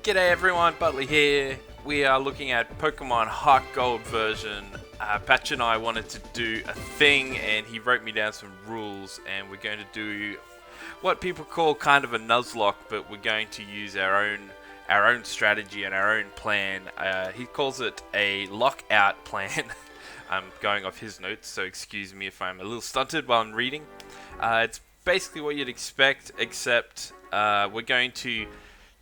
G'day everyone, Butlee here. We are looking at Pokemon Heart Gold version. Patch and I wanted to do a thing and he wrote me down some rules, and we're going to do what people call kind of a Nuzlocke, but we're going to use our own strategy and our own plan. He calls it a Lockout plan. I'm going off his notes, so excuse me if I'm a little stunted while I'm reading. It's basically what you'd expect, except we're going to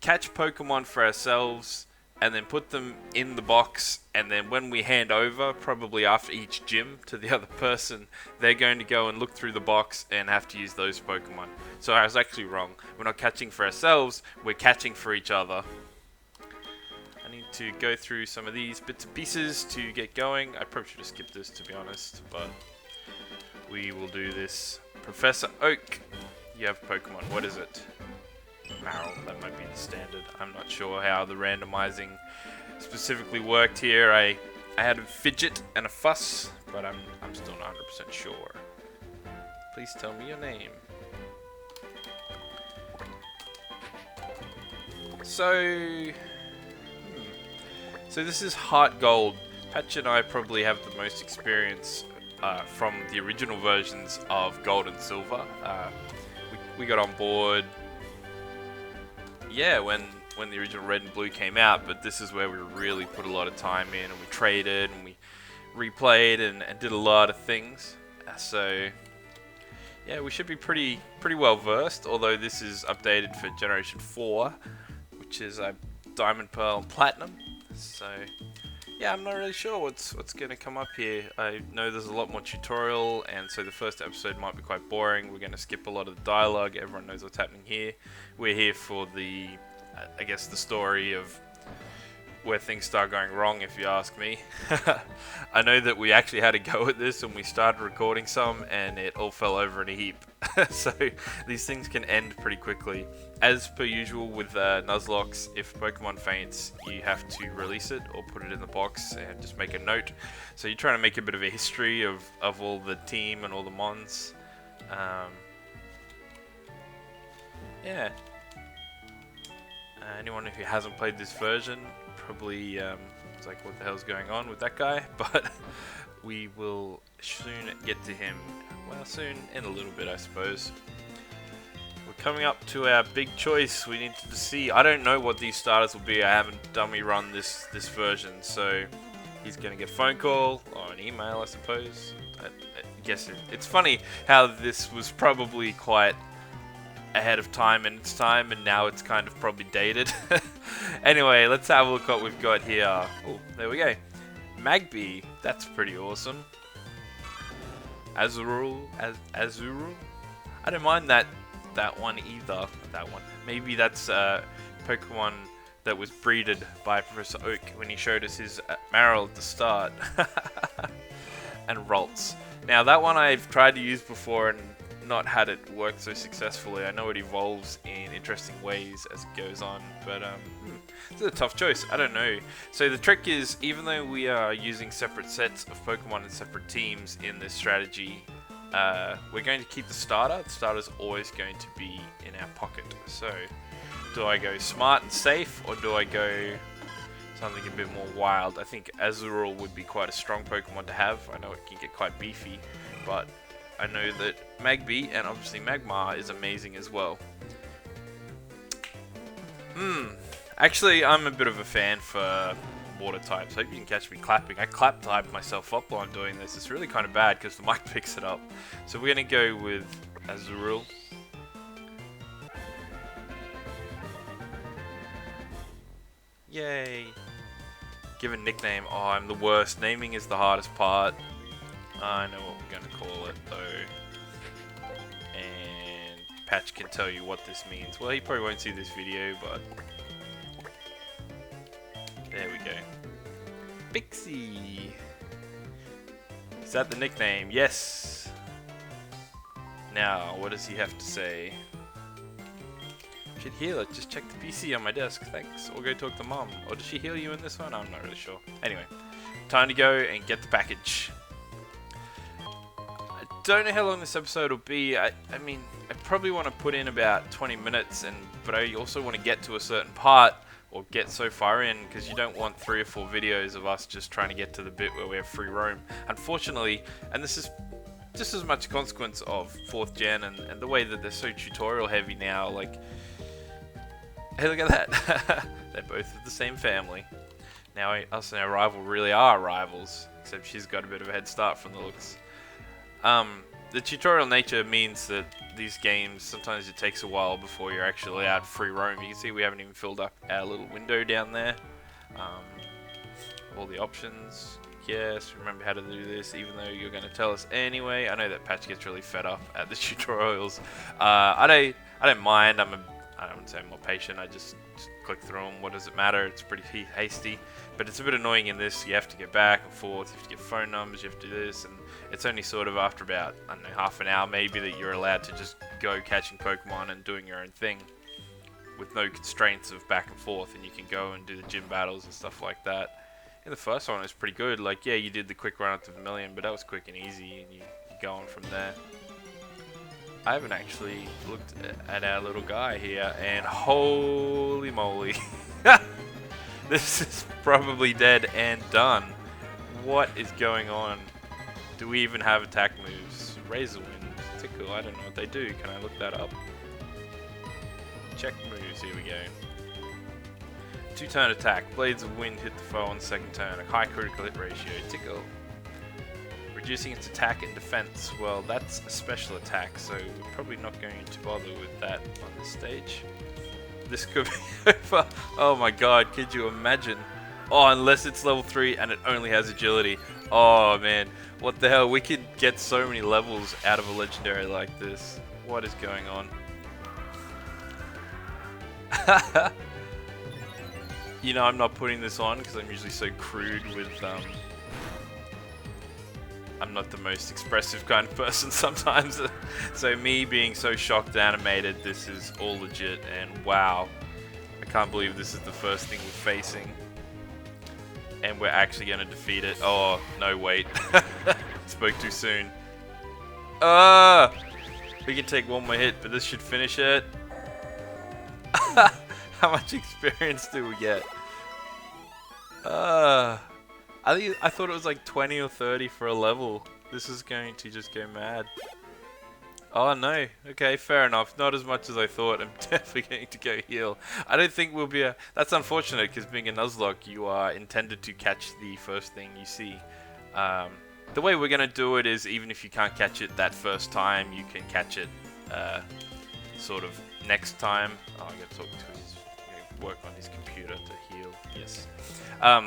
catch Pokemon for ourselves and then put them in the box, and then when we hand over, probably after each gym, to the other person, they're going to go and look through the box and have to use those Pokemon. So I was actually wrong. We're not catching for ourselves, we're catching for each other. I need to go through some of these bits and pieces to get going. I probably should have skipped this, to be honest, but we will do this. Professor Oak, you have Pokemon. What is it? Marill, that might be the standard. I'm not sure how the randomizing specifically worked here. I had a Fidget and a Fuss, but I'm still not 100% sure. Please tell me your name. So this is Heart Gold. Patch and I probably have the most experience from the original versions of Gold and Silver. We got on board, yeah, when the original Red and Blue came out, but this is where we really put a lot of time in, and we traded and we replayed and did a lot of things. So yeah, we should be pretty well versed, although this is updated for Generation 4, which is Diamond, Pearl and Platinum. So yeah, I'm not really sure what's going to come up here. I know there's a lot more tutorial, and so the first episode might be quite boring. We're going to skip a lot of the dialogue. Everyone knows what's happening here. We're here for the, I guess, the story of where things start going wrong, if you ask me. I know that we actually had a go at this and we started recording some and it all fell over in a heap. So these things can end pretty quickly. As per usual with Nuzlocks, if Pokemon faints, you have to release it or put it in the box and just make a note. So you're trying to make a bit of a history of all the team and all the mons. Yeah. Anyone who hasn't played this version probably is like, what the hell's going on with that guy? But we will soon get to him. Well, soon, in a little bit, I suppose. We're coming up to our big choice. We need to see. I don't know what these starters will be. I haven't dummy run this version, so he's gonna get a phone call or an email, I suppose. I guess it's funny how this was probably quite ahead of time in its time, and now it's kind of probably dated. Anyway, let's have a look what we've got here. Oh, there we go. Magby, that's pretty awesome. Azurill. I don't mind that one either. That one. Maybe that's Pokemon that was breeded by Professor Oak when he showed us his Marill at the start. And Ralts. Now that one I've tried to use before and not had it work so successfully. I know it evolves in interesting ways as it goes on, but it's a tough choice. I don't know. So the trick is, even though we are using separate sets of Pokemon and separate teams in this strategy, we're going to keep the starter. The starter's always going to be in our pocket. So do I go smart and safe, or do I go something a bit more wild? I think Azurill would be quite a strong Pokemon to have. I know it can get quite beefy, but I know that Magby and obviously Magmar is amazing as well. Actually, I'm a bit of a fan for water types. Hope you can catch me clapping. I clap type myself up while I'm doing this. It's really kind of bad because the mic picks it up. So we're going to go with Azurill. Yay. Give a nickname. Oh, I'm the worst. Naming is the hardest part. I know what we're going to call it though, and Patch can tell you what this means. Well, he probably won't see this video, but there we go. Pixie! Is that the nickname? Yes! Now, what does he have to say? Should heal it. Just check the PC on my desk. Thanks. Or go talk to Mom. Or does she heal you in this one? I'm not really sure. Anyway, time to go and get the package. Don't know how long this episode will be. I mean, I probably want to put in about 20 minutes, but I also want to get to a certain part or get so far in, because you don't want 3 or 4 videos of us just trying to get to the bit where we have free roam. Unfortunately, and this is just as much a consequence of 4th gen and the way that they're so tutorial heavy now, like, hey, look at that. They're both of the same family. Now us and our rival really are rivals, except she's got a bit of a head start from the looks. The tutorial nature means that these games, sometimes it takes a while before you're actually out free roam. You can see we haven't even filled up our little window down there. All the options. Yes, remember how to do this, even though you're going to tell us anyway. I know that Patch gets really fed up at the tutorials. I don't mind. I wouldn't say I'm more patient. I just click through them. What does it matter? It's pretty hasty. But it's a bit annoying in this. You have to get back and forth. You have to get phone numbers. You have to do this. And it's only sort of after about, I don't know, half an hour maybe that you're allowed to just go catching Pokemon and doing your own thing with no constraints of back and forth. And you can go and do the gym battles and stuff like that. In the first one, it was pretty good. Like, yeah, you did the quick run up to the million, but that was quick and easy, and you go on from there. I haven't actually looked at our little guy here, and holy moly. This is probably dead and done. What is going on? Do we even have attack moves? Razor Wind, Tickle, I don't know what they do. Can I look that up? Check moves, here we go. 2-turn attack. Blades of Wind hit the foe on the second turn. A high critical hit ratio. Tickle. Reducing its attack and defense. Well, that's a special attack, so we're probably not going to bother with that on this stage. This could be over. Oh my god, could you imagine? Oh, unless it's level 3 and it only has agility. Oh man, what the hell? We could get so many levels out of a legendary like this. What is going on? You know, I'm not putting this on because I'm usually so crude with, I'm not the most expressive kind of person sometimes. So me being so shocked animated, this is all legit, and wow. I can't believe this is the first thing we're facing. And we're actually going to defeat it. Oh, no, wait. Spoke too soon. We can take one more hit, but this should finish it. How much experience do we get? I thought it was like 20 or 30 for a level. This is going to just go mad. Oh no. Okay, fair enough. Not as much as I thought. I'm definitely going to go heal. I don't think we'll be That's unfortunate because being a Nuzlocke, you are intended to catch the first thing you see. The way we're going to do it is even if you can't catch it that first time, you can catch it sort of next time. Oh, I got to talk to his, work on his computer to heal. Yes.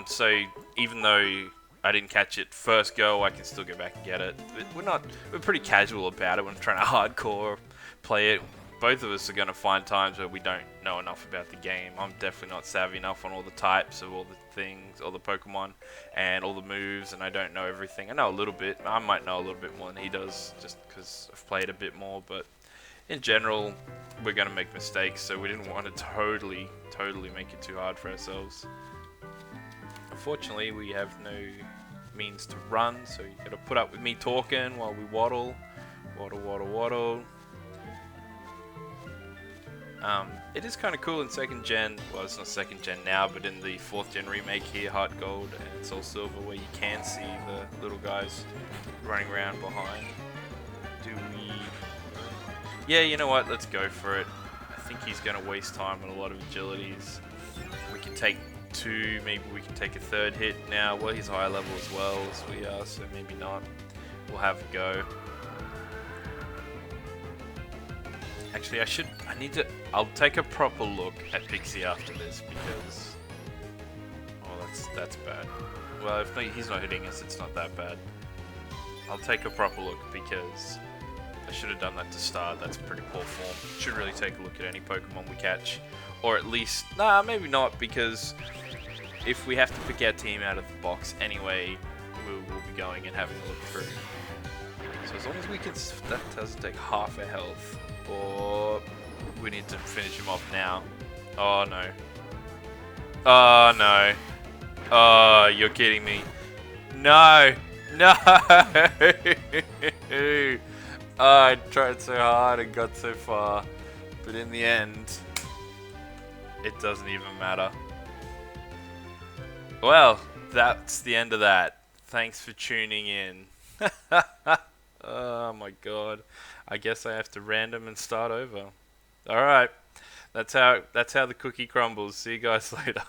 So even though I didn't catch it first go, I can still go back and get it. But we're pretty casual about it when I'm trying to hardcore play it. Both of us are going to find times where we don't know enough about the game. I'm definitely not savvy enough on all the types of all the things, all the Pokemon, and all the moves, and I don't know everything. I know a little bit. I might know a little bit more than he does, just because I've played a bit more, but in general, we're going to make mistakes, so we didn't want to totally make it too hard for ourselves. Unfortunately, we have no means to run, so you got to put up with me talking while we waddle. Waddle. It is kind of cool in 2nd gen, well it's not 2nd gen now, but in the 4th gen remake here, Heart Gold and Soul Silver, where you can see the little guys running around behind. Do we... Yeah, you know what, let's go for it. I think he's going to waste time on a lot of agilities. We can take 2, maybe we can take a 3rd hit now. Well, he's higher level as well as we are, so maybe not. We'll have a go. Actually, I'll take a proper look at Pixie after this because... Oh, that's bad. Well, if he's not hitting us, it's not that bad. I'll take a proper look because I should have done that to start. That's pretty poor form. Should really take a look at any Pokemon we catch. Or at least... Nah, maybe not, because if we have to pick our team out of the box anyway, we'll be going and having a look through. So as long as we can... That doesn't take half our health. Or we need to finish him off now. Oh no. Oh no. Oh, you're kidding me. No. No. Oh, I tried so hard and got so far. But in the end, it doesn't even matter. Well, that's the end of that. Thanks for tuning in. Oh my god. I guess I have to random and start over. Alright. That's how the cookie crumbles. See you guys later.